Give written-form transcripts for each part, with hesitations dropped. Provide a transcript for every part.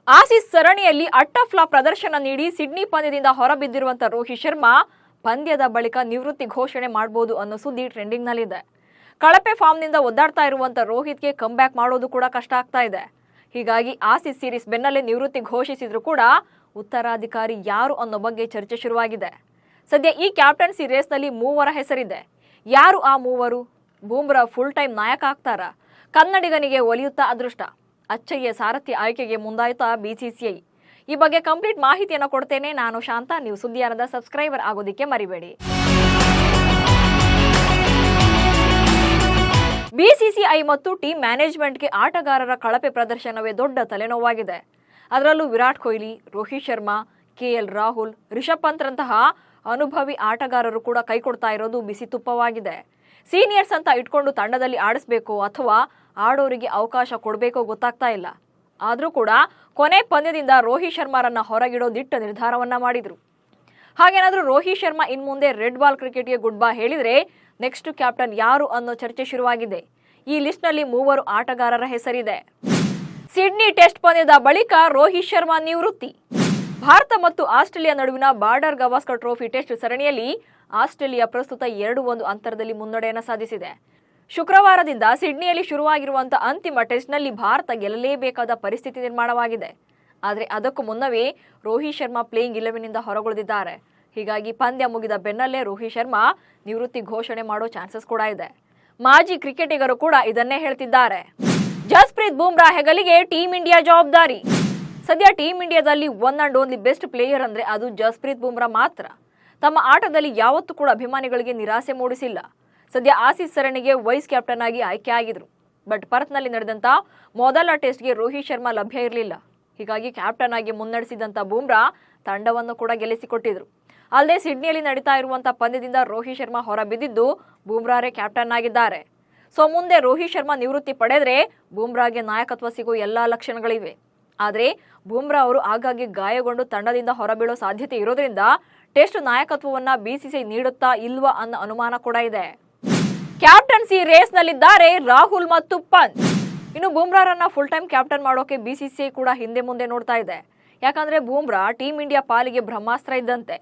Aussies ಸರಣಿಯಲ್ಲಿ ಅಟ್ಟಫ್ಲಾಪ್ ಪ್ರದರ್ಶನ ನೀಡಿ ಸಿಡ್ನಿ ಪಂದ್ಯದಿಂದ ಹೊರಬಿದ್ದಿರುವಂತಹ ರೋಹಿತ್ ಶರ್ಮಾ ಪಂದ್ಯದ ಬಳಿಕ ನಿವೃತ್ತಿ ಘೋಷಣೆ ಮಾಡಬಹುದು ಅನ್ನೋ ಸುದ್ದಿ ಟ್ರೆಂಡಿಂಗ್ ನಲ್ಲಿದೆ. ಕಳಪೆ ಫಾರ್ಮ್ನಿಂದ ಒದ್ದಾಡ್ತಾ ಇರುವಂತಹ ರೋಹಿತ್ಗೆ ಕಮ್ಬ್ಯಾಕ್ ಮಾಡೋದು ಕೂಡ ಕಷ್ಟ ಆಗ್ತಾ ಇದೆ. ಹೀಗಾಗಿ ಆಸೀಸ್ ಸೀರೀಸ್ ಬೆನ್ನಲ್ಲೇ ನಿವೃತ್ತಿ ಘೋಷಿಸಿದ್ರು ಕೂಡ ಉತ್ತರಾಧಿಕಾರಿ ಯಾರು ಅನ್ನೋ ಬಗ್ಗೆ ಚರ್ಚೆ ಶುರುವಾಗಿದೆ. ಸದ್ಯ ಈ ಕ್ಯಾಪ್ಟನ್ಸಿ ರೇಸ್ನಲ್ಲಿ ಮೂವರ ಹೆಸರಿದೆ. ಯಾರು ಆ ಮೂವರು? ಬೂಮ್ರಾ ಫುಲ್ ಟೈಮ್ ನಾಯಕ ಆಗ್ತಾರಾ? ಕನ್ನಡಿಗನಿಗೆ ಒಲಿಯುತ್ತಾ ಅದೃಷ್ಟ? ಅಚ್ಚಯ್ಯ ಸಾರಥಿ ಆಯ್ಕೆಗೆ ಮುಂದಾಯ್ತಾ ಬಿಸಿಸಿಐ? ಈ ಬಗ್ಗೆ ಕಂಪ್ಲೀಟ್ ಮಾಹಿತಿಯನ್ನು ಕೊಡ್ತೇನೆ. ನಾನು ಶಾಂತ. ನೀವು ಸುದ್ದಿಯಾನದ ಸಬ್ಸ್ಕ್ರೈಬರ್ ಆಗೋದಿಕ್ಕೆ ಮರಿಬೇಡಿ. ಬಿಸಿಸಿಐ ಮತ್ತು ಟೀಮ್ ಮ್ಯಾನೇಜ್ಮೆಂಟ್ಗೆ ಆಟಗಾರರ ಕಳಪೆ ಪ್ರದರ್ಶನವೇ ದೊಡ್ಡ ತಲೆನೋವಾಗಿದೆ. ಅದರಲ್ಲೂ ವಿರಾಟ್ ಕೊಹ್ಲಿ, ರೋಹಿತ್ ಶರ್ಮಾ, ಕೆಎಲ್ ರಾಹುಲ್, ರಿಷಬ್ ಪಂತ್ರಂತಹ ಅನುಭವಿ ಆಟಗಾರರು ಕೂಡ ಕೈಕೊಡ್ತಾ ಇರೋದು ಬಿಸಿ ತುಪ್ಪವಾಗಿದೆ. ಸೀನಿಯರ್ಸ್ ಅಂತ ಇಟ್ಕೊಂಡು ತಂಡದಲ್ಲಿ ಆಡಿಸಬೇಕೋ ಅಥವಾ ಆಡೋರಿಗೆ ಅವಕಾಶ ಕೊಡಬೇಕೋ ಗೊತ್ತಾಗ್ತಾ ಇಲ್ಲ. ಆದರೂ ಕೂಡ ಕೊನೆ ಪಂದ್ಯದಿಂದ ರೋಹಿತ್ ಶರ್ಮಾರನ್ನ ಹೊರಗಿಡೋ ದಿಟ್ಟ ನಿರ್ಧಾರವನ್ನ ಮಾಡಿದ್ರು. ಹಾಗೇನಾದ್ರೂ ರೋಹಿತ್ ಶರ್ಮಾ ಇನ್ಮುಂದೆ ರೆಡ್ ಬಾಲ್ ಕ್ರಿಕೆಟ್ಗೆ ಗುಡ್ ಬೈ ಹೇಳಿದ್ರೆ ನೆಕ್ಸ್ಟ್ ಕ್ಯಾಪ್ಟನ್ ಯಾರು ಅನ್ನೋ ಚರ್ಚೆ ಶುರುವಾಗಿದೆ. ಈ ಲಿಸ್ಟ್ನಲ್ಲಿ ಮೂವರು ಆಟಗಾರರ ಹೆಸರಿದೆ. ಸಿಡ್ನಿ ಟೆಸ್ಟ್ ಪಂದ್ಯದ ಬಳಿಕ ರೋಹಿತ್ ಶರ್ಮಾ ನಿವೃತ್ತಿ. ಭಾರತ ಮತ್ತು ಆಸ್ಟ್ರೇಲಿಯಾ ನಡುವಿನ ಬಾರ್ಡರ್ ಗವಾಸ್ಕರ್ ಟ್ರೋಫಿ ಟೆಸ್ಟ್ ಸರಣಿಯಲ್ಲಿ ಆಸ್ಟ್ರೇಲಿಯಾ ಪ್ರಸ್ತುತ 2-1 ಅಂತರದಲ್ಲಿ ಮುನ್ನಡೆಯನ್ನು ಸಾಧಿಸಿದೆ. ಶುಕ್ರವಾರದಿಂದ ಸಿಡ್ನಿಯಲ್ಲಿ ಶುರುವಾಗಿರುವಂತಹ ಅಂತಿಮ ಟೆಸ್ಟ್ನಲ್ಲಿ ಭಾರತ ಗೆಲ್ಲಲೇಬೇಕಾದ ಪರಿಸ್ಥಿತಿ ನಿರ್ಮಾಣವಾಗಿದೆ. ಆದರೆ ಅದಕ್ಕೂ ಮುನ್ನವೇ ರೋಹಿತ್ ಶರ್ಮಾ ಪ್ಲೇಯಿಂಗ್ 11ನಿಂದ ಹೊರಗುಳಿದಿದ್ದಾರೆ. ಹೀಗಾಗಿ ಪಂದ್ಯ ಮುಗಿದ ಬೆನ್ನಲ್ಲೇ ರೋಹಿತ್ ಶರ್ಮಾ ನಿವೃತ್ತಿ ಘೋಷಣೆ ಮಾಡೋ ಚಾನ್ಸಸ್ ಕೂಡ ಇದೆ. ಮಾಜಿ ಕ್ರಿಕೆಟಿಗರು ಕೂಡ ಇದನ್ನೇ ಹೇಳ್ತಿದ್ದಾರೆ. ಜಸ್ಪ್ರೀತ್ ಬೂಮ್ರಾ ಹೆಗಲಿಗೆ ಟೀಂ ಇಂಡಿಯಾ ಜವಾಬ್ದಾರಿ. ಸದ್ಯ ಟೀಂ ಇಂಡಿಯಾದಲ್ಲಿ one and only best player ಅಂದ್ರೆ ಅದು ಜಸ್ಪ್ರೀತ್ ಬೂಮ್ರಾ ಮಾತ್ರ. ತಮ್ಮ ಆಟದಲ್ಲಿ ಯಾವತ್ತೂ ಕೂಡ ಅಭಿಮಾನಿಗಳಿಗೆ ನಿರಾಸೆ ಮೂಡಿಸಿಲ್ಲ. ಸದ್ಯ ಆಸೀಸ್ ಸರಣಿಗೆ ವೈಸ್ ಕ್ಯಾಪ್ಟನ್ ಆಗಿ ಆಯ್ಕೆ ಆಗಿದ್ರು. ಬಟ್ ಪರ್ತ್ನಲ್ಲಿ ನಡೆದಂತ ಮೊದಲ ಟೆಸ್ಟ್ಗೆ ರೋಹಿತ್ ಶರ್ಮಾ ಲಭ್ಯ ಇರಲಿಲ್ಲ. ಹೀಗಾಗಿ ಕ್ಯಾಪ್ಟನ್ ಆಗಿ ಮುನ್ನಡೆಸಿದಂತ ಬೂಮ್ರಾ ತಂಡವನ್ನು ಕೂಡ ಗೆಲ್ಲಿಸಿಕೊಟ್ಟಿದ್ರು. ಅಲ್ಲದೆ ಸಿಡ್ನಿಯಲ್ಲಿ ನಡೀತಾ ಇರುವಂತಹ ಪಂದ್ಯದಿಂದ ರೋಹಿತ್ ಶರ್ಮಾ ಹೊರಬಿದ್ದಿದ್ದು ಬೂಮ್ರಾರೇ ಕ್ಯಾಪ್ಟನ್ ಆಗಿದ್ದಾರೆ. ಸೊ ಮುಂದೆ ರೋಹಿತ್ ಶರ್ಮಾ ನಿವೃತ್ತಿ ಪಡೆದ್ರೆ ಬೂಮ್ರಾಗೆ ನಾಯಕತ್ವ ಸಿಗೋ ಎಲ್ಲಾ ಲಕ್ಷಣಗಳಿವೆ. ಆದ್ರೆ ಬೂಮ್ರಾ ಅವರು ಆಗಾಗ್ಗೆ ಗಾಯಗೊಂಡು ತಂಡದಿಂದ ಹೊರಬೀಳೋ ಸಾಧ್ಯತೆ ಇರೋದ್ರಿಂದ ಟೆಸ್ಟ್ ನಾಯಕತ್ವವನ್ನ ಬಿಸಿಸಿಐ ನೀಡುತ್ತಾ ಇಲ್ವಾ ಅನ್ನೋ ಅನುಮಾನ ಕೂಡ ಇದೆ. ಕ್ಯಾಪ್ಟನ್ಸಿ ರೇಸ್ ನಲ್ಲಿದ್ದಾರೆ ರಾಹುಲ್ ಮತ್ತು ಪಂತ್. ಇನ್ನು ಬೂಮ್ರಾರನ್ನ ಫುಲ್ ಟೈಮ್ ಕ್ಯಾಪ್ಟನ್ ಮಾಡೋಕೆ ಬಿಸಿಸಿಐ ಕೂಡ ಹಿಂದೆ ಮುಂದೆ ನೋಡ್ತಾ ಇದೆ. ಯಾಕಂದ್ರೆ ಬೂಮ್ರಾ ಟೀಂ ಇಂಡಿಯಾ ಪಾಲಿಗೆ ಬ್ರಹ್ಮಾಸ್ತ್ರ ಇದ್ದಂತೆ.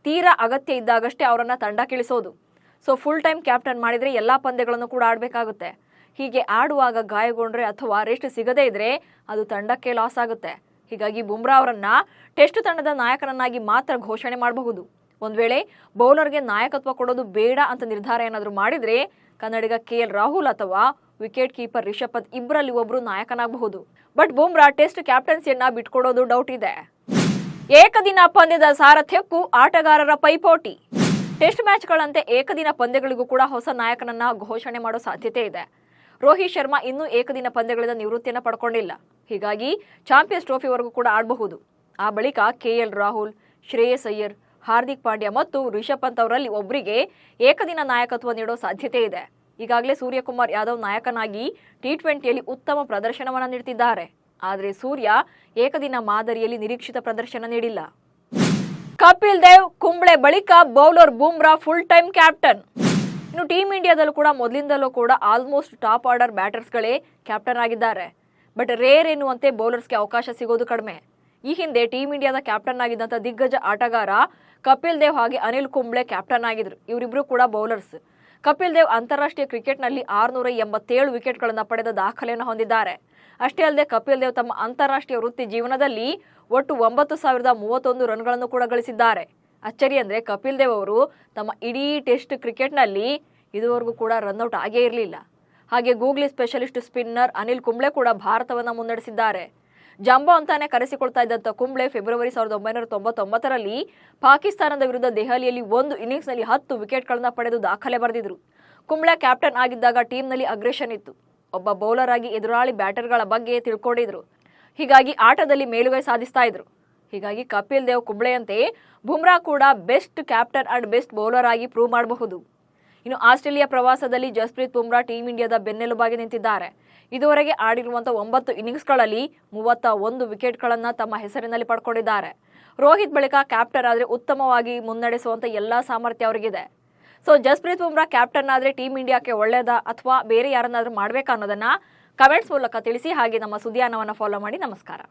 ತೀರಾ ಅಗತ್ಯ ಇದ್ದಾಗಷ್ಟೇ ಅವರನ್ನ ತಂಡಕ್ಕಿಳಿಸೋದು. ಸೊ ಫುಲ್ ಟೈಮ್ ಕ್ಯಾಪ್ಟನ್ ಮಾಡಿದ್ರೆ ಎಲ್ಲಾ ಪಂದ್ಯಗಳನ್ನು ಕೂಡ ಆಡಬೇಕಾಗುತ್ತೆ. ಹೀಗೆ ಆಡುವಾಗ ಗಾಯಗೊಂಡ್ರೆ ಅಥವಾ ರೆಸ್ಟ್ ಸಿಗದೇ ಇದ್ರೆ ಅದು ತಂಡಕ್ಕೆ ಲಾಸ್ ಆಗುತ್ತೆ. ಹೀಗಾಗಿ ಬೂಮ್ರಾ ಅವರನ್ನ ಟೆಸ್ಟ್ ತಂಡದ ನಾಯಕನನ್ನಾಗಿ ಮಾತ್ರ ಘೋಷಣೆ ಮಾಡಬಹುದು. ಒಂದ್ ವೇಳೆ ಬೌಲರ್ಗೆ ನಾಯಕತ್ವ ಕೊಡೋದು ಬೇಡ ಅಂತ ನಿರ್ಧಾರ ಏನಾದರೂ ಮಾಡಿದ್ರೆ ಕನ್ನಡಿಗ ಕೆಎಲ್ ರಾಹುಲ್ ಅಥವಾ ವಿಕೆಟ್ ಕೀಪರ್ ರಿಷಬ್ ಪಂತ್ ಇಬ್ಬರಲ್ಲಿ ಒಬ್ರು ನಾಯಕನಾಗಬಹುದು. ಬಟ್ ಬೂಮ್ರಾ ಟೆಸ್ಟ್ ಕ್ಯಾಪ್ಟನ್ಸಿಯನ್ನ ಬಿಟ್ಕೊಡೋದು ಡೌಟ್ ಇದೆ. ಏಕದಿನ ಪಂದ್ಯದ ಸಾರಥ್ಯಕ್ಕೂ ಆಟಗಾರರ ಪೈಪೋಟಿ. ಟೆಸ್ಟ್ ಮ್ಯಾಚ್ಗಳಂತೆ ಏಕದಿನ ಪಂದ್ಯಗಳಿಗೂ ಕೂಡ ಹೊಸ ನಾಯಕನನ್ನ ಘೋಷಣೆ ಮಾಡೋ ಸಾಧ್ಯತೆ ಇದೆ. ರೋಹಿತ್ ಶರ್ಮಾ ಇನ್ನೂ ಏಕದಿನ ಪಂದ್ಯಗಳಿಂದ ನಿವೃತ್ತಿಯನ್ನು ಪಡ್ಕೊಂಡಿಲ್ಲ. ಹೀಗಾಗಿ ಚಾಂಪಿಯನ್ಸ್ ಟ್ರೋಫಿವರೆಗೂ ಕೂಡ ಆಡಬಹುದು. ಆ ಬಳಿಕ ಕೆಎಲ್ ರಾಹುಲ್, ಶ್ರೇಯಸ್ ಅಯ್ಯರ್, ಹಾರ್ದಿಕ್ ಪಾಂಡ್ಯ ಮತ್ತು ರಿಷಬ್ ಪಂತ್ ಅವರಲ್ಲಿ ಒಬ್ಬರಿಗೆ ಏಕದಿನ ನಾಯಕತ್ವ ನೀಡೋ ಸಾಧ್ಯತೆ ಇದೆ. ಈಗಾಗಲೇ ಸೂರ್ಯಕುಮಾರ್ ಯಾದವ್ ನಾಯಕನಾಗಿ ಟಿ20ಯಲ್ಲಿ ಉತ್ತಮ ಪ್ರದರ್ಶನವನ್ನು ನೀಡುತ್ತಿದ್ದಾರೆ. ಆದರೆ ಸೂರ್ಯ ಏಕದಿನ ಮಾದರಿಯಲ್ಲಿ ನಿರೀಕ್ಷಿತ ಪ್ರದರ್ಶನ ನೀಡಿಲ್ಲ. ಕಪಿಲ್ ದೇವ್, ಕುಂಬ್ಳೆ ಬಳಿಕ bowler Bumrah full time captain. ಇನ್ನು ಟೀಂ ಇಂಡಿಯಾದಲ್ಲೂ ಕೂಡ ಮೊದಲಿಂದಲೂ ಕೂಡ ಆಲ್ಮೋಸ್ಟ್ ಟಾಪ್ ಆರ್ಡರ್ ಬ್ಯಾಟರ್ಸ್ಗಳೇ ಕ್ಯಾಪ್ಟನ್ ಆಗಿದ್ದಾರೆ. ಬಟ್ ರೇರ್ ಎನ್ನುವಂತೆ ಬೌಲರ್ಸ್ಗೆ ಅವಕಾಶ ಸಿಗೋದು ಕಡಿಮೆ. ಈ ಹಿಂದೆ ಟೀಂ ಇಂಡಿಯಾದ ಕ್ಯಾಪ್ಟನ್ ಆಗಿದ್ದಂಥ ದಿಗ್ಗಜ ಆಟಗಾರ ಕಪಿಲ್ ದೇವ್ ಹಾಗೆ ಅನಿಲ್ ಕುಂಬ್ಳೆ ಕ್ಯಾಪ್ಟನ್ ಆಗಿದ್ರು. ಇವರಿಬ್ರು ಕೂಡ ಬೌಲರ್ಸ್. ಕಪಿಲ್ ದೇವ್ ಅಂತಾರಾಷ್ಟ್ರೀಯ ಕ್ರಿಕೆಟ್ನಲ್ಲಿ 687 ವಿಕೆಟ್ಗಳನ್ನು ಪಡೆದ ದಾಖಲೆಯನ್ನು ಹೊಂದಿದ್ದಾರೆ. ಅಷ್ಟೇ ಅಲ್ಲದೆ ಕಪಿಲ್ ದೇವ್ ತಮ್ಮ ಅಂತಾರಾಷ್ಟ್ರೀಯ ವೃತ್ತಿ ಜೀವನದಲ್ಲಿ ಒಟ್ಟು 9031 ರನ್ಗಳನ್ನು ಕೂಡ ಗಳಿಸಿದ್ದಾರೆ. ಅಚ್ಚರಿ ಅಂದ್ರೆ ಕಪಿಲ್ ದೇವ್ ಅವರು ತಮ್ಮ ಇಡೀ ಟೆಸ್ಟ್ ಕ್ರಿಕೆಟ್ನಲ್ಲಿ ಇದುವರೆಗೂ ಕೂಡ ರನ್ಔಟ್ ಆಗೇ ಇರಲಿಲ್ಲ. ಹಾಗೆ googly specialist spinner Anil Kumble ಕೂಡ ಭಾರತವನ್ನ ಮುನ್ನಡೆಸಿದ್ದಾರೆ. ಜಂಬೋ ಅಂತಾನೆ ಕರೆಸಿಕೊಳ್ತಾ ಇದ್ದಂಥ ಕುಂಬ್ಳೆ ಫೆಬ್ರವರಿ 1999ರಲ್ಲಿ ಪಾಕಿಸ್ತಾನದ ವಿರುದ್ಧ ದೆಹಲಿಯಲ್ಲಿ ಒಂದು ಇನ್ನಿಂಗ್ಸ್ನಲ್ಲಿ 10 ವಿಕೆಟ್ಗಳನ್ನ ಪಡೆದು ದಾಖಲೆ ಬರೆದಿದ್ರು. ಕುಂಬ್ಳೆ ಕ್ಯಾಪ್ಟನ್ ಆಗಿದ್ದಾಗ ಟೀಮ್ನಲ್ಲಿ ಅಗ್ರೆಷನ್ ಇತ್ತು. ಒಬ್ಬ ಬೌಲರ್ ಆಗಿ ಎದುರಾಳಿ ಬ್ಯಾಟರ್ಗಳ ಬಗ್ಗೆ ತಿಳ್ಕೊಂಡಿದ್ರು. ಹೀಗಾಗಿ ಆಟದಲ್ಲಿ ಮೇಲುಗೈ ಸಾಧಿಸ್ತಾ ಇದ್ರು. ಹೀಗಾಗಿ ಕಪಿಲ್ ದೇವ್ ಕುಂಬ್ಳೆಯಂತೆ ಬೂಮ್ರಾ ಕೂಡ best captain and best bowler ಆಗಿ ಪ್ರೂವ್ ಮಾಡಬಹುದು. ಇನ್ನು ಆಸ್ಟ್ರೇಲಿಯಾ ಪ್ರವಾಸದಲ್ಲಿ ಜಸ್ಪ್ರೀತ್ ಬೂಮ್ರಾ ಟೀಂ ಇಂಡಿಯಾದ ಬೆನ್ನೆಲುಬಾಗಿ ನಿಂತಿದ್ದಾರೆ. ಇದುವರೆಗೆ ಆಡಿರುವಂತಹ 9 ಇನ್ನಿಂಗ್ಸ್ಗಳಲ್ಲಿ 31 ವಿಕೆಟ್ಗಳನ್ನು ತಮ್ಮ ಹೆಸರಿನಲ್ಲಿ ಪಡ್ಕೊಂಡಿದ್ದಾರೆ. ರೋಹಿತ್ ಬಳಿಕ ಕ್ಯಾಪ್ಟನ್ ಆದ್ರೆ ಉತ್ತಮವಾಗಿ ಮುನ್ನಡೆಸುವಂತ ಎಲ್ಲಾ ಸಾಮರ್ಥ್ಯ ಅವರಿಗಿದೆ. ಸೊ ಜಸ್ಪ್ರೀತ್ ಬೂಮ್ರಾ ಕ್ಯಾಪ್ಟನ್ ಆದ್ರೆ ಟೀಂ ಇಂಡಿಯಾಕ್ಕೆ ಒಳ್ಳೆಯದಾ ಅಥವಾ ಬೇರೆ ಯಾರನ್ನಾದ್ರೂ ಮಾಡಬೇಕಾ ಅನ್ನೋದನ್ನ ಕಮೆಂಟ್ಸ್ ಮೂಲಕ ತಿಳಿಸಿ. ಹಾಗೆ ನಮ್ಮ ಸುದ್ದಿಯಾನವನ್ನು ಫಾಲೋ ಮಾಡಿ. ನಮಸ್ಕಾರ.